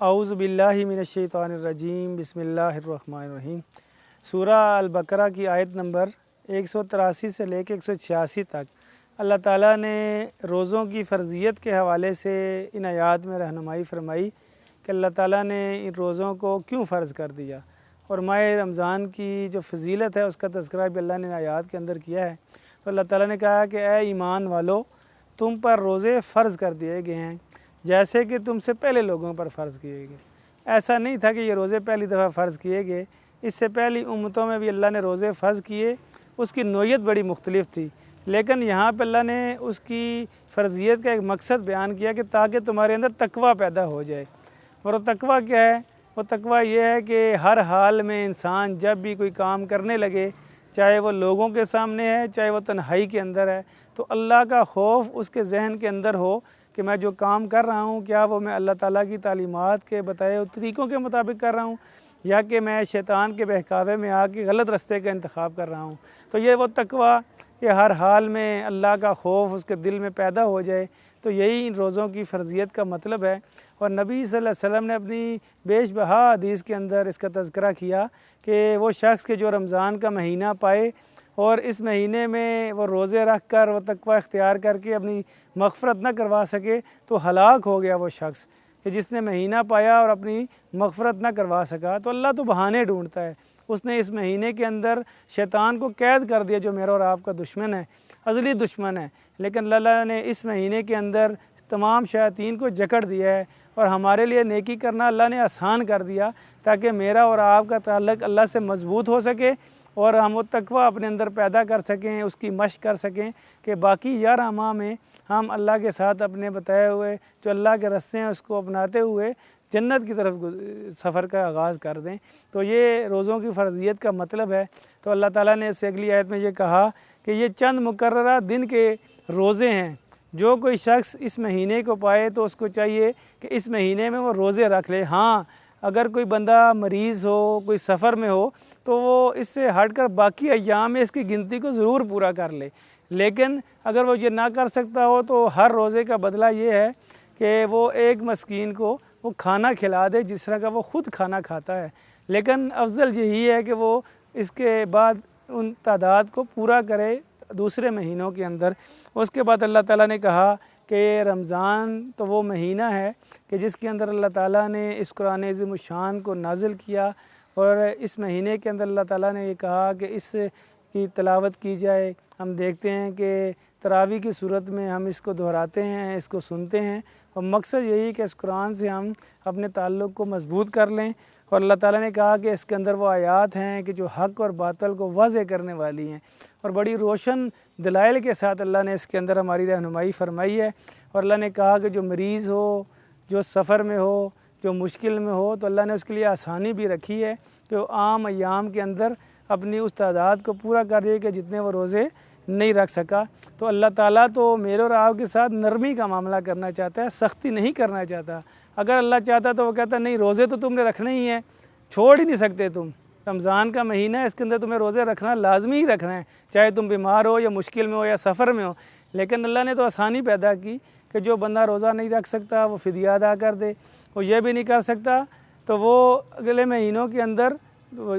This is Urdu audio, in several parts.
اعوذ باللہ من الشیطان الرجیم بسم اللہ الرحمن الرحیم۔ سورہ البقرہ کی آیت نمبر 183 سے لے کے 186 تک اللہ تعالیٰ نے روزوں کی فرضیت کے حوالے سے ان آیات میں رہنمائی فرمائی کہ اللہ تعالیٰ نے ان روزوں کو کیوں فرض کر دیا، اور ماہ رمضان کی جو فضیلت ہے اس کا تذکرہ بھی اللہ نے ان آیات کے اندر کیا ہے۔ تو اللہ تعالیٰ نے کہا کہ اے ایمان والو، تم پر روزے فرض کر دیے گئے ہیں جیسے کہ تم سے پہلے لوگوں پر فرض کیے گئے۔ ایسا نہیں تھا کہ یہ روزے پہلی دفعہ فرض کیے گئے، اس سے پہلی امتوں میں بھی اللہ نے روزے فرض کیے، اس کی نوعیت بڑی مختلف تھی، لیکن یہاں پہ اللہ نے اس کی فرضیت کا ایک مقصد بیان کیا کہ تاکہ تمہارے اندر تقویٰ پیدا ہو جائے۔ اور وہ تقویٰ کیا ہے؟ وہ تقویٰ یہ ہے کہ ہر حال میں انسان جب بھی کوئی کام کرنے لگے، چاہے وہ لوگوں کے سامنے ہے چاہے وہ تنہائی کے اندر ہے، تو اللہ کا خوف اس کے ذہن کے اندر ہو کہ میں جو کام کر رہا ہوں کیا وہ میں اللہ تعالیٰ کی تعلیمات کے بتائے ہوئے طریقوں کے مطابق کر رہا ہوں، یا کہ میں شیطان کے بہکاوے میں آ کے غلط رستے کا انتخاب کر رہا ہوں۔ تو یہ وہ تقویٰ کہ ہر حال میں اللہ کا خوف اس کے دل میں پیدا ہو جائے، تو یہی ان روزوں کی فرضیت کا مطلب ہے۔ اور نبی صلی اللہ علیہ وسلم نے اپنی بیش بہا حدیث کے اندر اس کا تذکرہ کیا کہ وہ شخص کے جو رمضان کا مہینہ پائے اور اس مہینے میں وہ روزے رکھ کر وہ تقویٰ اختیار کر کے اپنی مغفرت نہ کروا سکے تو ہلاک ہو گیا وہ شخص، کہ جس نے مہینہ پایا اور اپنی مغفرت نہ کروا سکا۔ تو اللہ تو بہانے ڈھونڈتا ہے، اس نے اس مہینے کے اندر شیطان کو قید کر دیا جو میرا اور آپ کا دشمن ہے، ازلی دشمن ہے، لیکن اللہ نے اس مہینے کے اندر تمام شیاطین کو جکڑ دیا ہے اور ہمارے لیے نیکی کرنا اللہ نے آسان کر دیا تاکہ میرا اور آپ کا تعلق اللہ سے مضبوط ہو سکے اور ہم وہ تقویٰ اپنے اندر پیدا کر سکیں، اس کی مشق کر سکیں کہ باقی 11 ماہ میں ہم اللہ کے ساتھ اپنے بتائے ہوئے جو اللہ کے رستے ہیں اس کو اپناتے ہوئے جنت کی طرف سفر کا آغاز کر دیں۔ تو یہ روزوں کی فرضیت کا مطلب ہے۔ تو اللہ تعالیٰ نے اس سے اگلی آیت میں یہ کہا کہ یہ چند مقررہ دن کے روزے ہیں، جو کوئی شخص اس مہینے کو پائے تو اس کو چاہیے کہ اس مہینے میں وہ روزے رکھ لے۔ ہاں، اگر کوئی بندہ مریض ہو، کوئی سفر میں ہو، تو وہ اس سے ہٹ کر باقی ایام میں اس کی گنتی کو ضرور پورا کر لے، لیکن اگر وہ یہ نہ کر سکتا ہو تو ہر روزے کا بدلہ یہ ہے کہ وہ ایک مسکین کو وہ کھانا کھلا دے جس طرح کا وہ خود کھانا کھاتا ہے، لیکن افضل یہی ہے کہ وہ اس کے بعد ان تعداد کو پورا کرے دوسرے مہینوں کے اندر۔ اس کے بعد اللہ تعالیٰ نے کہا کہ رمضان تو وہ مہینہ ہے کہ جس کے اندر اللہ تعالیٰ نے اس قرآن عظیم الشان کو نازل کیا، اور اس مہینے کے اندر اللہ تعالیٰ نے یہ کہا کہ اس کی تلاوت کی جائے۔ ہم دیکھتے ہیں کہ تراویح کی صورت میں ہم اس کو دہراتے ہیں، اس کو سنتے ہیں، اور مقصد یہی کہ اس قرآن سے ہم اپنے تعلق کو مضبوط کر لیں۔ اور اللہ تعالیٰ نے کہا کہ اس کے اندر وہ آیات ہیں کہ جو حق اور باطل کو واضح کرنے والی ہیں، اور بڑی روشن دلائل کے ساتھ اللہ نے اس کے اندر ہماری رہنمائی فرمائی ہے۔ اور اللہ نے کہا کہ جو مریض ہو، جو سفر میں ہو، جو مشکل میں ہو، تو اللہ نے اس کے لیے آسانی بھی رکھی ہے کہ وہ عام ایام کے اندر اپنی اس تعداد کو پورا کر دے کہ جتنے وہ روزے نہیں رکھ سکا۔ تو اللہ تعالیٰ تو میرے اور آپ کے ساتھ نرمی کا معاملہ کرنا چاہتا ہے، سختی نہیں کرنا چاہتا۔ اگر اللہ چاہتا تو وہ کہتا نہیں، روزے تو تم نے رکھنے ہی ہیں، چھوڑ ہی نہیں سکتے تم، رمضان کا مہینہ ہے، اس کے اندر تمہیں روزے رکھنا لازمی ہی رکھنا ہے، چاہے تم بیمار ہو یا مشکل میں ہو یا سفر میں ہو۔ لیکن اللہ نے تو آسانی پیدا کی کہ جو بندہ روزہ نہیں رکھ سکتا وہ فدیہ ادا کر دے، وہ یہ بھی نہیں کر سکتا تو وہ اگلے مہینوں کے اندر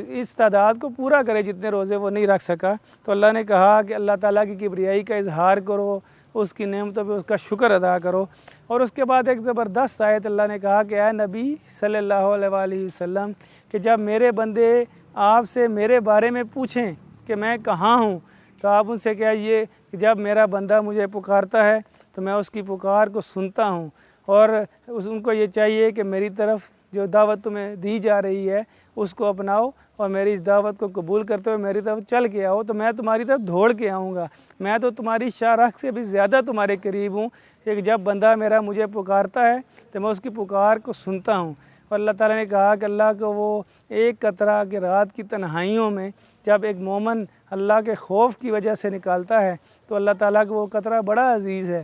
اس تعداد کو پورا کرے جتنے روزے وہ نہیں رکھ سکا۔ تو اللہ نے کہا کہ اللہ تعالیٰ کی کبریائی کا اظہار کرو، اس کی نعمتوں پہ اس کا شکر ادا کرو۔ اور اس کے بعد ایک زبردست آیت اللہ نے کہا کہ اے نبی صلی اللہ علیہ وآلہ وسلم کہ جب میرے بندے آپ سے میرے بارے میں پوچھیں کہ میں کہاں ہوں، تو آپ ان سے کہیے کہ جب میرا بندہ مجھے پکارتا ہے تو میں اس کی پکار کو سنتا ہوں، اور ان کو یہ چاہیے کہ میری طرف جو دعوت تمہیں دی جا رہی ہے اس کو اپناؤ، اور میری اس دعوت کو قبول کرتے ہوئے میری طرف چل کے آؤ، تو میں تمہاری طرف دوڑ کے آؤں گا، میں تو تمہاری شاہراہ سے بھی زیادہ تمہارے قریب ہوں کہ جب بندہ میرا مجھے پکارتا ہے تو میں اس کی پکار کو سنتا ہوں۔ اور اللہ تعالیٰ نے کہا کہ اللہ کو وہ ایک قطرہ کہ رات کی تنہائیوں میں جب ایک مومن اللہ کے خوف کی وجہ سے نکالتا ہے تو اللہ تعالیٰ کو وہ قطرہ بڑا عزیز ہے،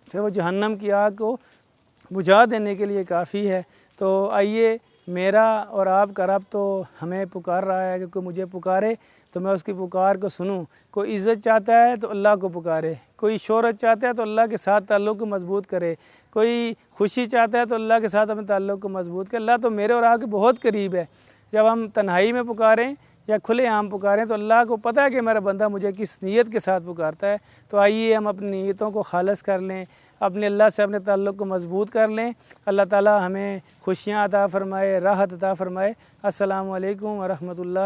پھر وہ جہنم کی آگ کو بجھا دینے کے لیے کافی ہے۔ تو آئیے میرا اور آپ کا رب تو ہمیں پکار رہا ہے کہ کوئی مجھے پکارے تو میں اس کی پکار کو سنوں۔ کوئی عزت چاہتا ہے تو اللہ کو پکارے، کوئی شہرت چاہتا ہے تو اللہ کے ساتھ تعلق کو مضبوط کرے، کوئی خوشی چاہتا ہے تو اللہ کے ساتھ اپنے تعلق کو مضبوط کرے۔ اللہ تو میرے اور آپ کے بہت قریب ہے۔ جب ہم تنہائی میں پکاریں یا کھلے عام پکاریں تو اللہ کو پتہ ہے کہ میرا بندہ مجھے کس نیت کے ساتھ پکارتا ہے۔ تو آئیے ہم اپنی نیتوں کو خالص کر لیں، اپنے اللہ سے اپنے تعلق کو مضبوط کر لیں۔ اللہ تعالی ہمیں خوشیاں عطا فرمائے، راحت عطا فرمائے۔ السلام علیکم ورحمۃ اللہ۔